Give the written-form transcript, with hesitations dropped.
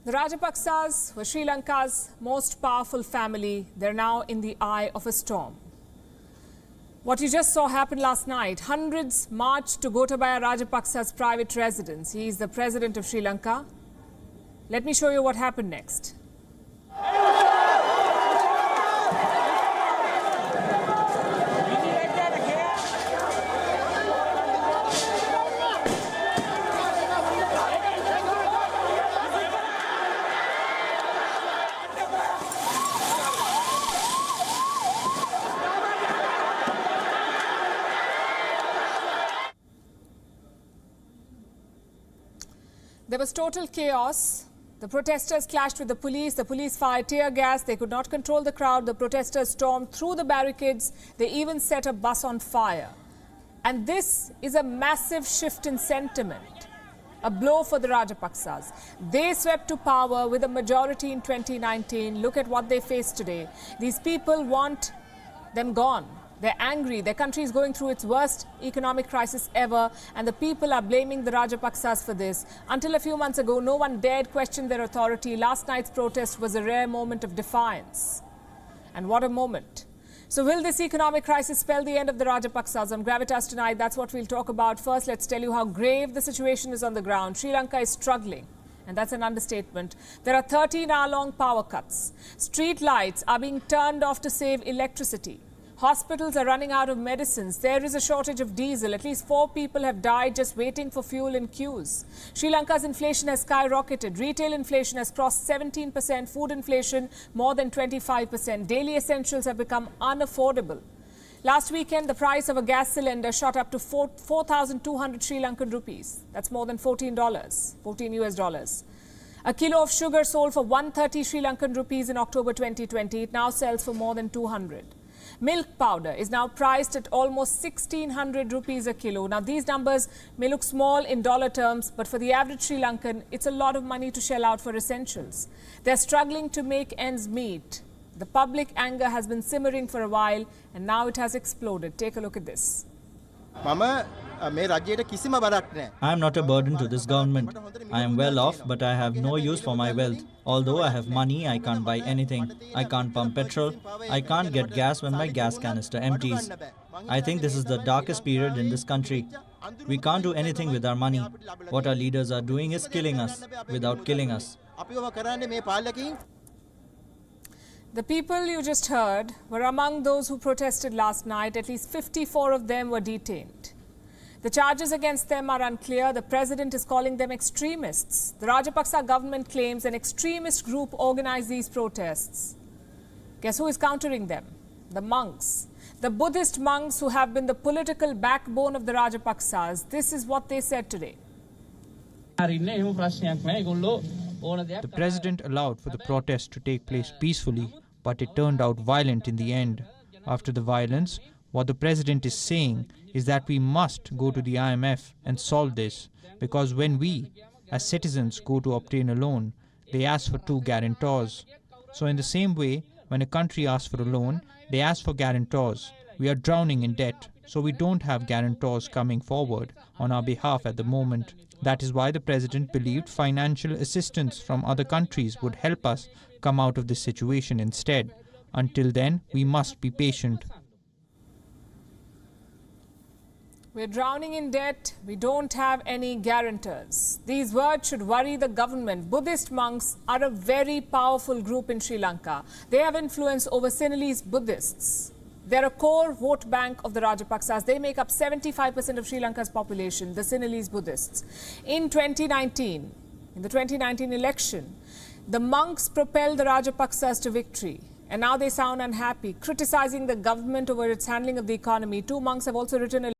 The Rajapaksas were Sri Lanka's most powerful family. They're now in the eye of a storm. What you just saw happen last night, hundreds marched to Gotabaya Rajapaksa's private residence. He is the president of Sri Lanka. Let me show you what happened next. There was total chaos. The protesters clashed with the police. The police fired tear gas. They could not control the crowd. The protesters stormed through the barricades. They even set a bus on fire. And this is a massive shift in sentiment, a blow for the Rajapaksas. They swept to power with a majority in 2019. Look at what they face today. These people want them gone. They're angry. Their country is going through its worst economic crisis ever, and the people are blaming the Rajapaksas for this. Until a few months ago, no one dared question their authority. Last night's protest was a rare moment of defiance. And what a moment. So will this economic crisis spell the end of the Rajapaksas? On Gravitas tonight, that's what we'll talk about. First, let's tell you how grave the situation is on the ground. Sri Lanka is struggling. And that's an understatement. There are 13-hour-long power cuts. Street lights are being turned off to save electricity. Hospitals are running out of medicines. There is a shortage of diesel. At least 4 people have died just waiting for fuel in queues. Sri Lanka's inflation has skyrocketed. Retail inflation has crossed 17%. Food inflation more than 25%. Daily essentials have become unaffordable. Last weekend, the price of a gas cylinder shot up to 4,200 Sri Lankan rupees. That's more than $14 US dollars. A kilo of sugar sold for 130 Sri Lankan rupees in October 2020. It now sells for more than 200. Milk powder is now priced at almost 1,600 rupees a kilo. Now, these numbers may look small in dollar terms, but for the average Sri Lankan, it's a lot of money to shell out for essentials. They're struggling to make ends meet. The public anger has been simmering for a while, and now it has exploded. Take a look at this. I am not a burden to this government. I am well off, but I have no use for my wealth. Although I have money, I can't buy anything. I can't pump petrol. I can't get gas when my gas canister empties. I think this is the darkest period in this country. We can't do anything with our money. What our leaders are doing is killing us without killing us. The people you just heard were among those who protested last night. At least 54 of them were detained. The charges against them are unclear. The president is calling them extremists. The Rajapaksa government claims an extremist group organized these protests. Guess who is countering them? The monks. The Buddhist monks who have been the political backbone of the Rajapaksas. This is what they said today. The president allowed for the protest to take place peacefully, but it turned out violent in the end. After the violence, what the president is saying is that we must go to the IMF and solve this, because when we, as citizens, go to obtain a loan, they ask for 2 guarantors. So in the same way, when a country asks for a loan, they ask for guarantors. We are drowning in debt, so we don't have guarantors coming forward on our behalf at the moment. That is why the president believed financial assistance from other countries would help us come out of this situation instead. Until then, we must be patient. We're drowning in debt. We don't have any guarantors. These words should worry the government. Buddhist monks are a very powerful group in Sri Lanka. They have influence over Sinhalese Buddhists. They're a core vote bank of the Rajapaksas. They make up 75% of Sri Lanka's population, the Sinhalese Buddhists. In the 2019 election, the monks propelled the Rajapaksas to victory. And now they sound unhappy, criticizing the government over its handling of the economy. 2 monks have also written a